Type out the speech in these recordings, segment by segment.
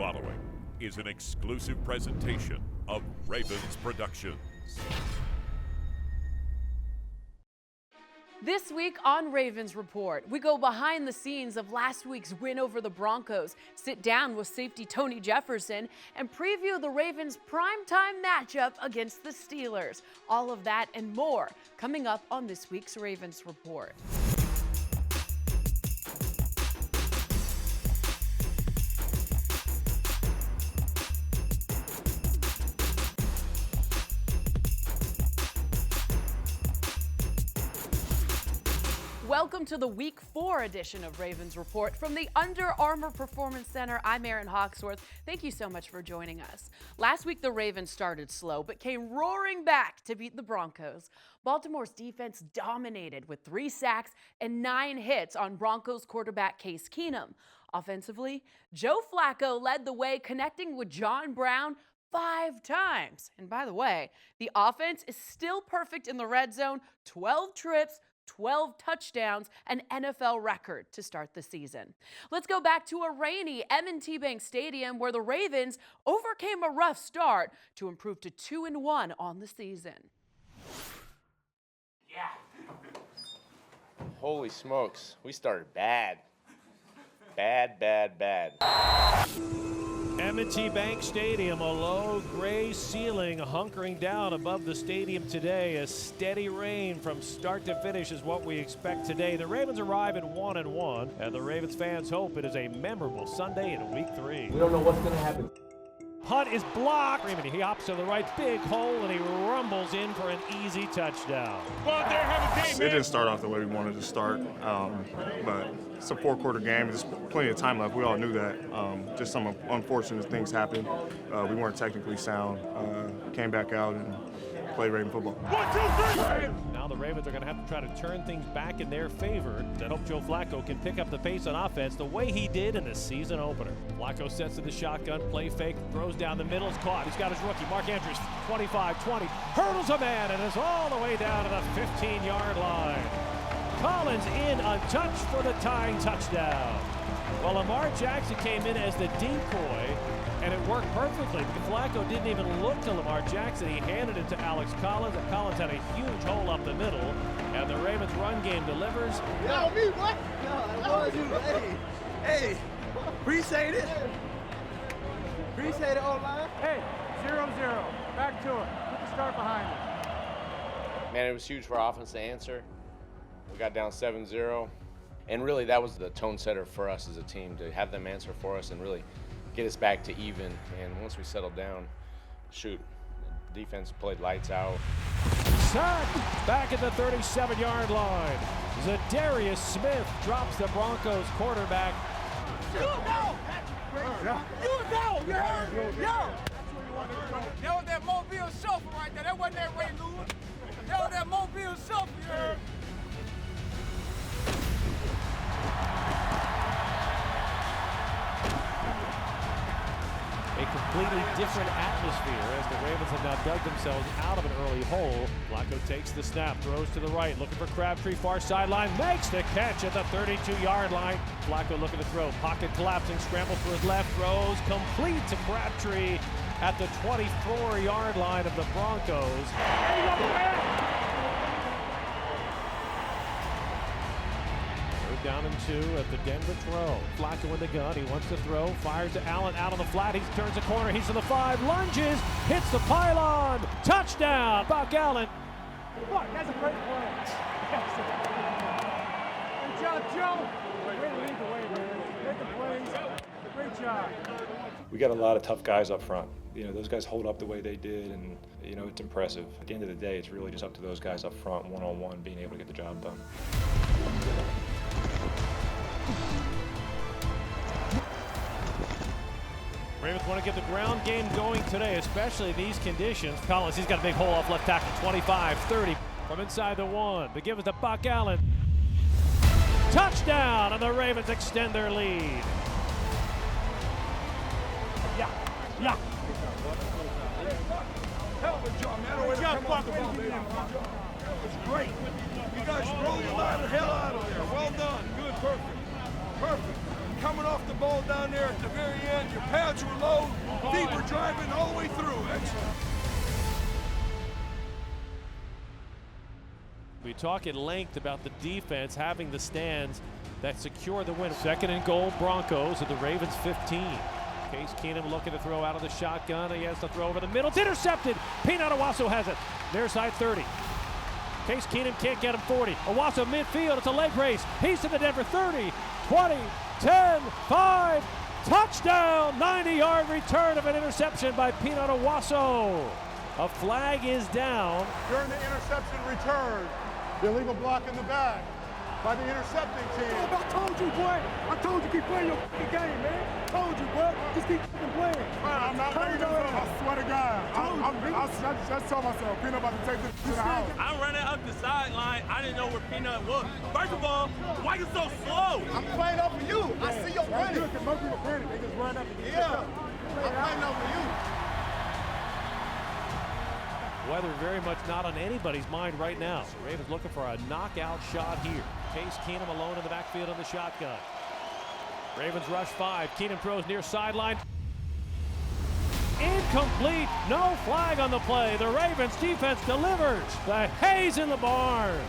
following is an exclusive presentation of Ravens Productions. This week on Ravens Report, we go behind the scenes of last week's win over the Broncos, sit down with safety Tony Jefferson, and preview the Ravens' primetime matchup against the Steelers. All of that and more coming up on this week's Ravens Report. Welcome to the Week 4 edition of Ravens Report from the Under Armour Performance Center. I'm Erin Hawksworth. Thank you so much for joining us. Last week, the Ravens started slow, but came roaring back to beat the Broncos. Baltimore's defense dominated with 3 sacks and 9 hits on Broncos quarterback Case Keenum. Offensively, Joe Flacco led the way, connecting with John Brown 5 times. And by the way, the offense is still perfect in the red zone, 12 trips, 12 touchdowns, an NFL record to start the season. Let's go back to a rainy M&T Bank Stadium where the Ravens overcame a rough start to improve to 2-1 on the season. Yeah. Holy smokes, we started bad. Bad. M&T Bank Stadium, a low gray ceiling hunkering down above the stadium today. A steady rain from start to finish is what we expect today. The Ravens arrive at 1-1, and the Ravens fans hope it is a memorable Sunday in Week 3. We don't know what's going to happen. Punt is blocked. He hops to the right, big hole, and he rumbles in for an easy touchdown. It didn't start off the way we wanted to start, but it's a 4-quarter game. There's plenty of time left. We all knew that. Just some unfortunate things happened. We weren't technically sound. Came back out and played Raven football. 1, 2, 3. Now the Ravens are going to have to try to turn things back in their favor to hope Joe Flacco can pick up the pace on offense the way he did in the season opener. Flacco sets to the shotgun, play fake, throws down the middle, is caught. He's got his rookie, Mark Andrews, 25-20, hurdles a man and is all the way down to the 15-yard line. Collins in untouched for the tying touchdown. Well, Lamar Jackson came in as the decoy, and it worked perfectly because Flacco didn't even look to Lamar Jackson. He handed it to Alex Collins, and Collins had a huge hole up the middle, and the Ravens' run game delivers. No, me, what? No, it was you. Hey, appreciate it. Appreciate it, O-line. Hey, 0-0. Back to it. Put the start behind it. Man, it was huge for our offense to answer. We got down 7-0, and really that was the tone setter for us as a team, to have them answer for us and really get us back to even. And once we settled down, shoot, the defense played lights out. Sack back at the 37-yard line. Zadarius Smith drops the Broncos quarterback. You know! You heard? Yo! That was that Mobile Shuffle right there. That wasn't that Ray Lewis. That was that Mobile Shuffle, you heard? A completely different atmosphere as the Ravens have now dug themselves out of an early hole. Flacco takes the snap, throws to the right, looking for Crabtree, far sideline, makes the catch at the 32-yard line. Flacco looking to throw, pocket collapsing, scramble for his left, throws complete to Crabtree at the 24-yard line of the Broncos. Down and 2 at the Denver throw. Flacco in the gun. He wants to throw. Fires to Allen out on the flat. He turns the corner. He's to the 5. Lunges. Hits the pylon. Touchdown. Buck Allen. Look, that's a great play. Good job, Joe. Way to lead the way, man. Hit the plays. Great job. We got a lot of tough guys up front. You know, those guys hold up the way they did, and, you know, it's impressive. At the end of the day, it's really just up to those guys up front, one-on-one, being able to get the job done. Ravens want to get the ground game going today, especially these conditions. Collins, he's got a big hole off left tackle, 25-30. From inside the 1, the give it to Buck Allen. Touchdown, and the Ravens extend their lead. Yeah. Hell of a job, man. Good job, Buck. That was great. You guys rolled your line the hell out of there. Well done. Good, perfect. Coming off the ball down there at the very end, your pass Pads were low, feet were driving all the way through. We talk at length about the defense having the stands that secure the win. 2nd and goal, Broncos at the Ravens 15. Case Keenum looking to throw out of the shotgun. He has to throw over the middle. It's intercepted. Peanut Owasso has it. Near side 30. Case Keenum can't get him 40. Owasso midfield. It's a leg race. He's to the Denver 30, 20, 10, 5. Touchdown! 90-yard return of an interception by Peanut Owasso. A flag is down. During the interception return, the illegal block in the back by the intercepting team. I told you, boy. I told you keep playing your game, man. I told you, boy. Just keep playing. Man, I'm not making this up. I swear to God. I just told myself, Peanut about to take this to the house. I'm running up the sideline. I didn't know where Peanut was. First of all, why you so slow? I'm playing up for you. I see your running. Because most people panic. They just run up and get picked up. I'm playing up for you. Weather very much not on anybody's mind right now. Ravens looking for a knockout shot here. Case Keenum alone in the backfield in the shotgun. Ravens rush 5. Keenum throws near sideline. Incomplete. No flag on the play. The Ravens defense delivers. The Hayes in the barn.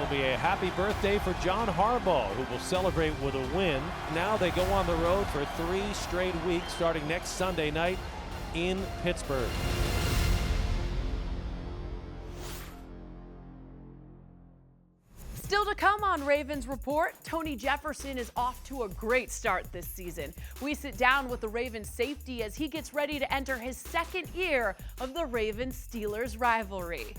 Be a happy birthday for John Harbaugh, who will celebrate with a win. Now they go on the road for 3 straight weeks, starting next Sunday night in Pittsburgh. Still to come on Ravens Report, Tony Jefferson is off to a great start this season. We sit down with the Ravens safety as he gets ready to enter his 2nd year of the Ravens-Steelers rivalry.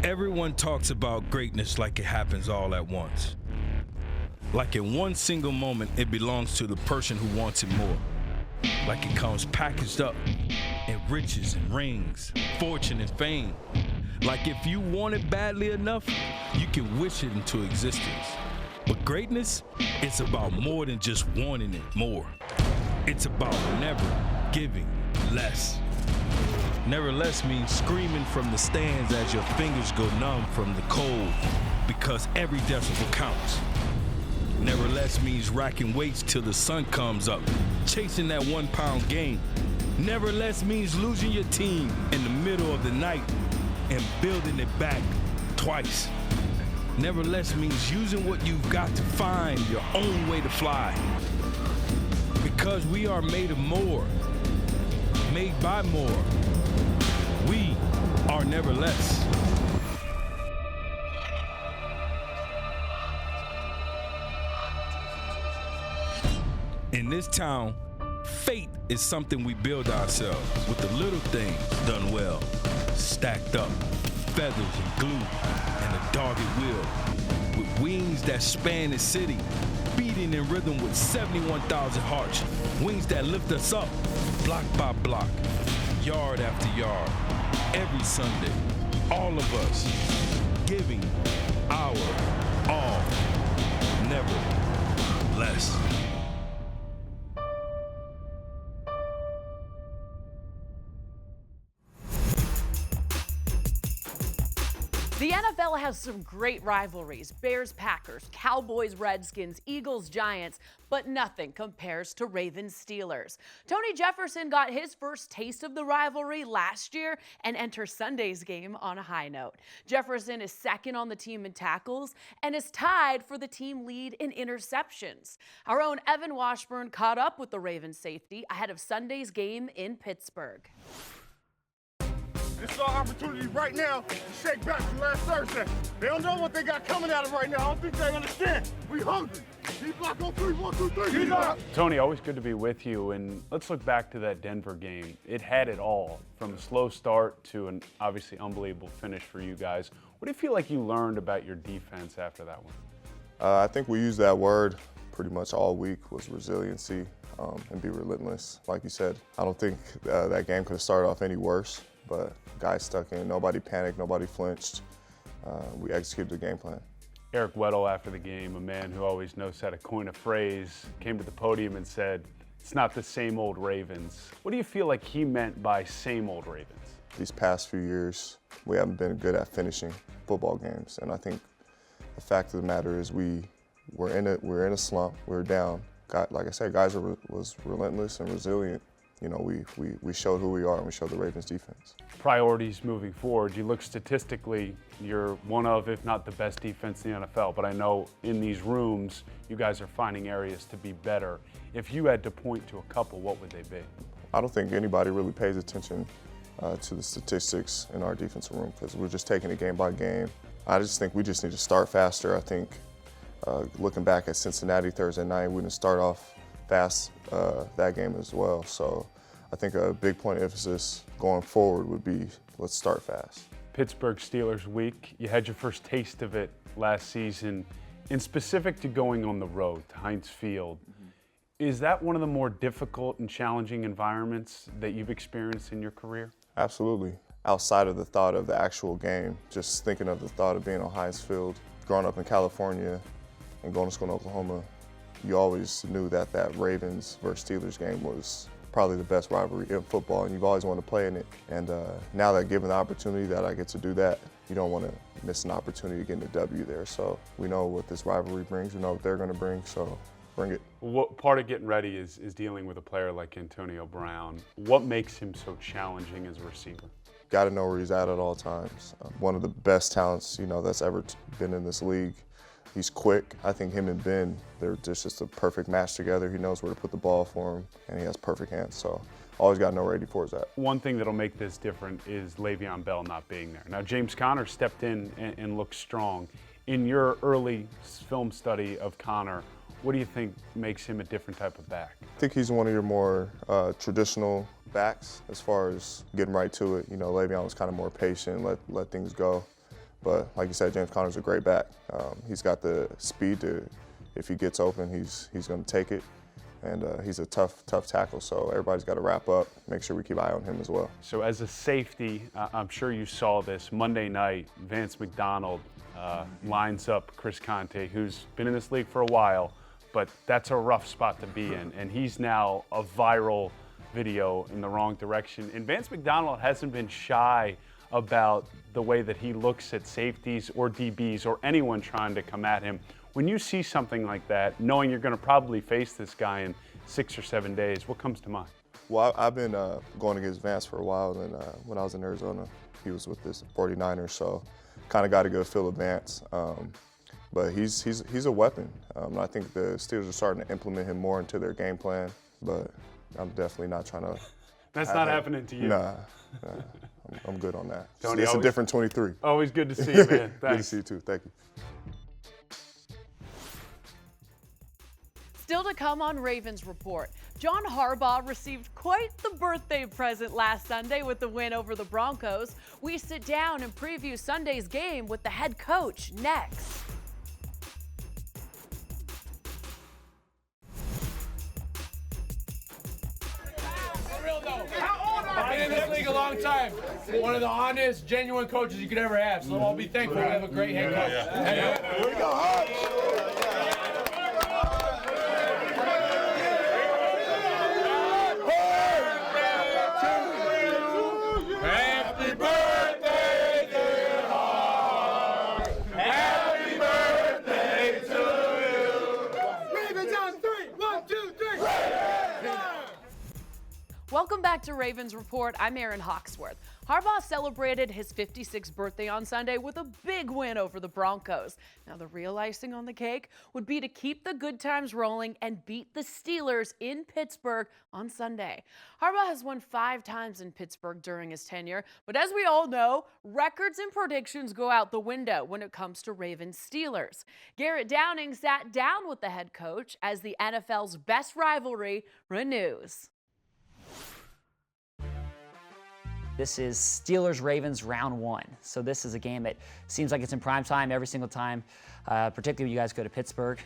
Everyone talks about greatness like it happens all at once. Like in one single moment, it belongs to the person who wants it more. Like it comes packaged up in riches and rings, fortune and fame. Like if you want it badly enough, you can wish it into existence. But greatness, it's about more than just wanting it more. It's about never giving less. Never less means screaming from the stands as your fingers go numb from the cold, because every decibel counts. Never less means racking weights till the sun comes up, chasing that 1-pound gain. Never less means losing your team in the middle of the night and building it back twice. Never less means using what you've got to find your own way to fly. Because we are made of more, made by more. We are never less. In this town, fate is something we build ourselves with the little things done well, stacked up, feathers and glue, and a dogged will. With wings that span the city, beating in rhythm with 71,000 hearts. Wings that lift us up, block by block, yard after yard. Every Sunday, all of us giving our all, never less. The NFL has some great rivalries. Bears, Packers, Cowboys, Redskins, Eagles, Giants, but nothing compares to Ravens, Steelers. Tony Jefferson got his first taste of the rivalry last year and enters Sunday's game on a high note. Jefferson is 2nd on the team in tackles and is tied for the team lead in interceptions. Our own Evan Washburn caught up with the Ravens safety ahead of Sunday's game in Pittsburgh. This is our opportunity right now to shake back from last Thursday. They don't know what they got coming at them right now. I don't think they understand. We hungry. D-block on 3, 1, 2, 3. D-block. Tony, always good to be with you. And let's look back to that Denver game. It had it all, from a slow start to an obviously unbelievable finish for you guys. What do you feel like you learned about your defense after that one? I think we used that word pretty much all week was resiliency and be relentless. Like you said, I don't think that game could have started off any worse, but guys stuck in, nobody panicked, nobody flinched. We executed the game plan. Eric Weddle, after the game, a man who always knows how to coin a phrase, came to the podium and said, "It's not the same old Ravens." What do you feel like he meant by same old Ravens? These past few years, we haven't been good at finishing football games, and I think the fact of the matter is we're in a slump, we're down. Like I said, guys was relentless and resilient. You know, we showed who we are and we showed the Ravens defense. Priorities moving forward, you look statistically, you're one of, if not the best defense in the NFL, but I know in these rooms, you guys are finding areas to be better. If you had to point to a couple, what would they be? I don't think anybody really pays attention to the statistics in our defensive room because we're just taking it game by game. I just think we just need to start faster. I think looking back at Cincinnati Thursday night, we didn't start off fast that game as well. So I think a big point of emphasis going forward would be let's start fast. Pittsburgh Steelers week, you had your first taste of it last season. In specific to going on the road to Heinz Field, is that one of the more difficult and challenging environments that you've experienced in your career? Absolutely. Outside of the thought of the actual game, just thinking of the thought of being on Heinz Field, growing up in California and going to school in Oklahoma, you always knew that that Ravens versus Steelers game was probably the best rivalry in football, and you've always wanted to play in it. And now that given the opportunity that I get to do that, you don't want to miss an opportunity to get a W there. So we know what this rivalry brings, we know what they're going to bring, so bring it. What part of getting ready is dealing with a player like Antonio Brown. What makes him so challenging as a receiver? Got to know where he's at all times. One of the best talents, that's ever been in this league. He's quick. I think him and Ben, they're just a perfect match together. He knows where to put the ball for him, and he has perfect hands. So always got to know where 84 is at. One thing that'll make this different is Le'Veon Bell not being there. Now, James Conner stepped in and looked strong. In your early film study of Conner, what do you think makes him a different type of back? I think he's one of your more traditional backs as far as getting right to it. Le'Veon was kind of more patient, let things go. But like you said, James Conner's a great back. He's got the speed to, if he gets open, he's going to take it. And he's a tough tackle, so everybody's got to wrap up, make sure we keep an eye on him as well. So as a safety, I'm sure you saw this Monday night, Vance McDonald lines up Chris Conte, who's been in this league for a while, but that's a rough spot to be in. And he's now a viral video in the wrong direction. And Vance McDonald hasn't been shy about the way that he looks at safeties or DBs or anyone trying to come at him. When you see something like that, knowing you're going to probably face this guy in 6 or 7 days, what comes to mind? Well, I've been going against Vance for a while, and when I was in Arizona, he was with this 49ers, so kind of got a good feel of Vance. But he's a weapon. I think the Steelers are starting to implement him more into their game plan, but I'm definitely not trying to. That's not happening to you. Nah. I'm good on that. Tony, it's a different 23. Always good to see you, man. Thanks. Good to see you, too. Thank you. Still to come on Ravens Report, John Harbaugh received quite the birthday present last Sunday with the win over the Broncos. We sit down and preview Sunday's game with the head coach next. I've been in this league a long time. One of the honest, genuine coaches you could ever have. So I'll be thankful to have a great head coach. Here we go, Happy birthday, dear Hart. Happy birthday to you. Ravens on 3. 1, 2, 3. Welcome back to Ravens Report. I'm Erin Hawksworth. Harbaugh celebrated his 56th birthday on Sunday with a big win over the Broncos. Now, the real icing on the cake would be to keep the good times rolling and beat the Steelers in Pittsburgh on Sunday. Harbaugh has won 5 times in Pittsburgh during his tenure, but as we all know, records and predictions go out the window when it comes to Ravens Steelers. Garrett Downing sat down with the head coach as the NFL's best rivalry renews. This is Steelers-Ravens round 1. So this is a game that seems like it's in prime time every single time, particularly when you guys go to Pittsburgh.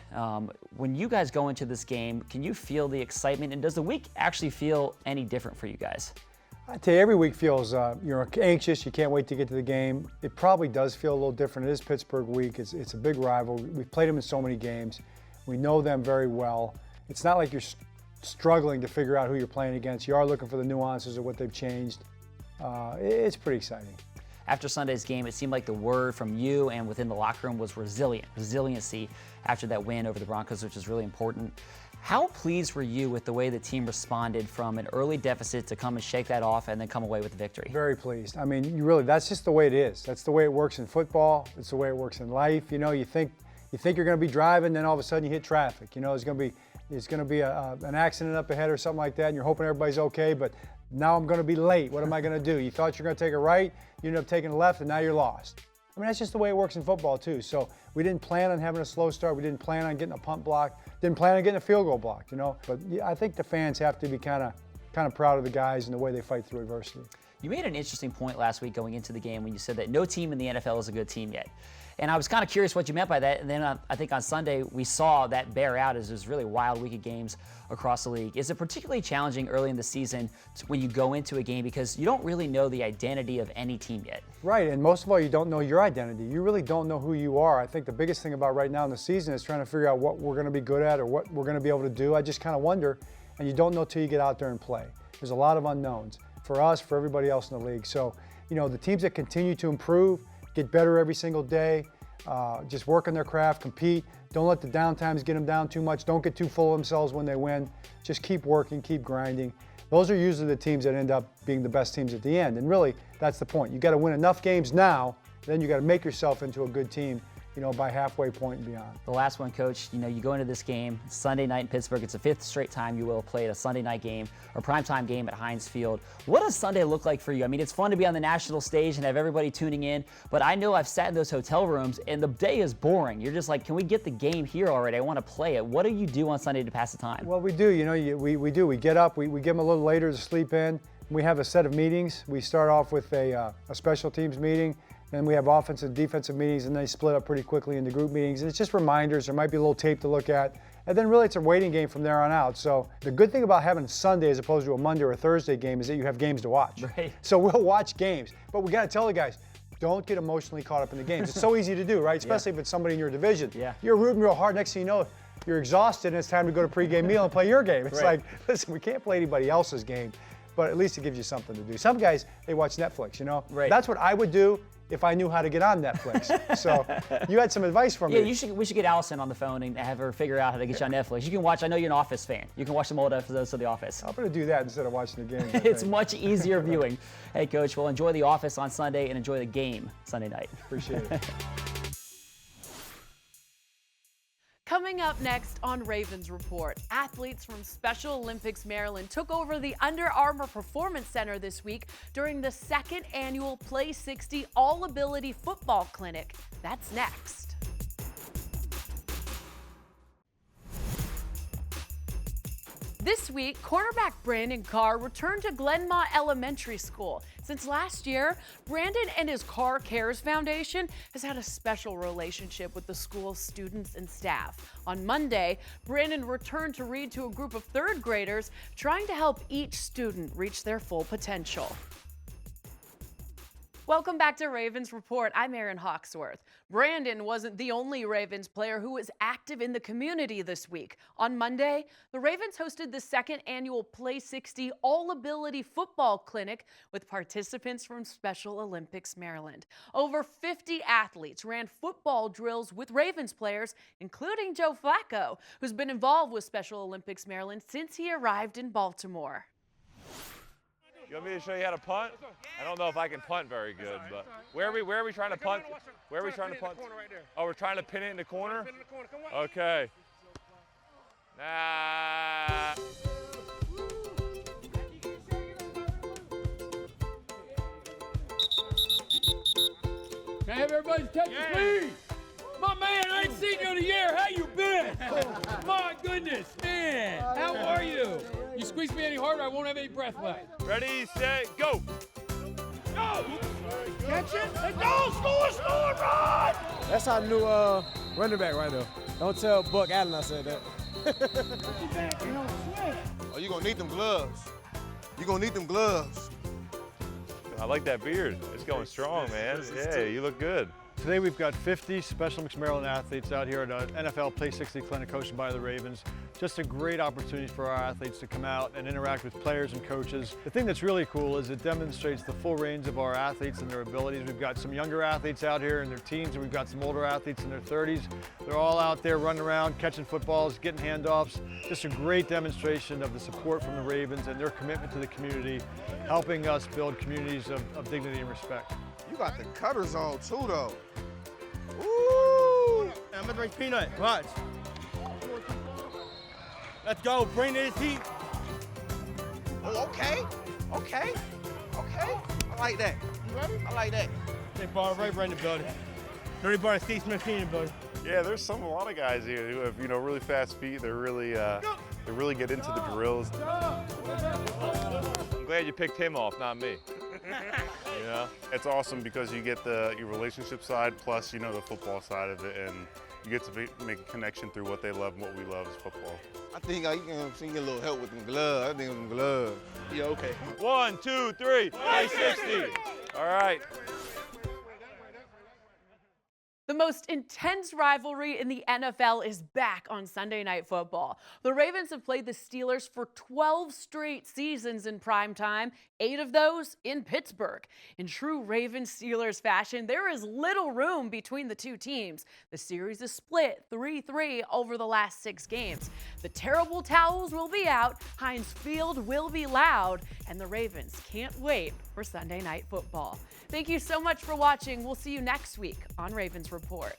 When you guys go into this game, can you feel the excitement? And does the week actually feel any different for you guys? I tell you, every week feels you're anxious. You can't wait to get to the game. It probably does feel a little different. It is Pittsburgh week. It's a big rival. We've played them in so many games. We know them very well. It's not like you're struggling to figure out who you're playing against. You are looking for the nuances of what they've changed. It's pretty exciting. After Sunday's game, it seemed like the word from you and within the locker room was resiliency after that win over the Broncos, which is really important. How pleased were you with the way the team responded from an early deficit to come and shake that off and then come away with the victory? Very pleased. I mean, that's just the way it is. That's the way it works in football. It's the way it works in life. You know, you think you're going to be driving, then all of a sudden you hit traffic. You know, there's going to be an accident up ahead or something like that, and you're hoping everybody's okay, but now I'm going to be late. What am I going to do? You thought you were going to take a right, you ended up taking a left, and now you're lost. I mean, that's just the way it works in football, too. So we didn't plan on having a slow start. We didn't plan on getting a punt block. Didn't plan on getting a field goal blocked, you know. But yeah, I think the fans have to be kind of proud of the guys and the way they fight through adversity. You made an interesting point last week going into the game when you said that no team in the NFL is a good team yet. And I was kind of curious what you meant by that. And then I think on Sunday we saw that bear out as this really wild week of games across the league. Is it particularly challenging early in the season when you go into a game because you don't really know the identity of any team yet? Right, and most of all, you don't know your identity. You really don't know who you are. I think the biggest thing about right now in the season is trying to figure out what we're going to be good at or what we're going to be able to do. I just kind of wonder, and you don't know till you get out there and play. There's a lot of unknowns for us, for everybody else in the league. So, you know, the teams that continue to improve, get better every single day, just work on their craft, compete. Don't let the downtimes get them down too much. Don't get too full of themselves when they win. Just keep working, keep grinding. Those are usually the teams that end up being the best teams at the end. And really, that's the point. You got to win enough games now, then you got to make yourself into a good team, you know, by halfway point and beyond. The last one, Coach, you know, you go into this game Sunday night in Pittsburgh. It's the 5th straight time you will play a Sunday night game or primetime game at Heinz Field. What does Sunday look like for you? I mean, it's fun to be on the national stage and have everybody tuning in, but I know I've sat in those hotel rooms and the day is boring. You're just like, can we get the game here already? I want to play it. What do you do on Sunday to pass the time? Well, we do. You know, we do. We get up. We give them a little later to sleep in. We have a set of meetings. We start off with a special teams meeting. Then we have offensive and defensive meetings, and they split up pretty quickly into group meetings. And it's just reminders. There might be a little tape to look at. And then really it's a waiting game from there on out. So the good thing about having Sunday as opposed to a Monday or a Thursday game is that you have games to watch. Right. So we'll watch games. But we got to tell the guys, don't get emotionally caught up in the games. It's so easy to do, right? Especially if it's somebody in your division. Yeah. You're rooting real hard. Next thing you know, you're exhausted, and it's time to go to pregame meal and play your game. It's like, listen, we can't play anybody else's game, but at least it gives you something to do. Some guys, they watch Netflix, you know? Right. That's what I would do if I knew how to get on Netflix. So you had some advice for me. Yeah, we should get Allison on the phone and have her figure out how to get you on Netflix. You can watch, I know you're an Office fan. You can watch some old episodes of The Office. I'm going to do that instead of watching the game. It's much easier viewing. Hey, Coach, well, enjoy The Office on Sunday and enjoy the game Sunday night. Appreciate it. Coming up next on Ravens Report, athletes from Special Olympics Maryland took over the Under Armour Performance Center this week during the 2nd annual Play 60 All-Ability Football Clinic. That's next. This week, quarterback Brandon Carr returned to Glenmont Elementary School. Since last year, Brandon and his Carr Cares Foundation has had a special relationship with the school's students and staff. On Monday, Brandon returned to read to a group of 3rd graders, trying to help each student reach their full potential. Welcome back to Ravens Report. I'm Erin Hawksworth. Brandon wasn't the only Ravens player who was active in the community this week. On Monday, the Ravens hosted the 2nd annual Play 60 All-Ability Football Clinic with participants from Special Olympics Maryland. Over 50 athletes ran football drills with Ravens players, including Joe Flacco, who's been involved with Special Olympics Maryland since he arrived in Baltimore. You want me to show you how to punt? I don't know if I can punt very good, but where are we trying to punt? Where are we trying to punt? Oh, we're trying to pin it in the corner? Okay. Nah. Can I have everybody take the lead? My man, I ain't seen you in a year. How you been? My goodness, man. How are you? You squeeze me any harder, I won't have any breath left. Ready, set, go. Catch it, and go, score, run! That's our new running back right there. Don't tell Buck Allen I said that. Oh, you're going to need them gloves. You're going to need them gloves. I like that beard. It's going strong, man. Yeah, you look good. Today we've got 50 Special Mix Maryland athletes out here at an NFL Play 60 clinic hosted by the Ravens. Just a great opportunity for our athletes to come out and interact with players and coaches. The thing that's really cool is it demonstrates the full range of our athletes and their abilities. We've got some younger athletes out here in their teens, and we've got some older athletes in their 30s. They're all out there running around, catching footballs, getting handoffs. Just a great demonstration of the support from the Ravens and their commitment to the community, helping us build communities of dignity and respect. You got the cutters on too, though. Woo! I'm gonna drink peanut. Watch. Let's go. Bring this heat. Oh, okay. I like that. You ready? I like that. They brought right in the building. Dirty bar Steve Smith in the building. Yeah, there's a lot of guys here who have really fast feet. They really get into the drills. I'm glad you picked him off, not me. You know? It's awesome because you get your relationship side plus the football side of it, and you get to make a connection through what they love and what we love is football. I think you can get a little help with them gloves. I think them gloves. Yeah, okay. 1, 2, 3, 360. All right. The most intense rivalry in the NFL is back on Sunday Night Football. The Ravens have played the Steelers for 12 straight seasons in primetime, 8 of those in Pittsburgh. In true Ravens-Steelers fashion, there is little room between the two teams. The series is split 3-3 over the last 6 games. The terrible towels will be out, Heinz Field will be loud, and the Ravens can't wait for Sunday Night Football. Thank you so much for watching. We'll see you next week on Ravens Report.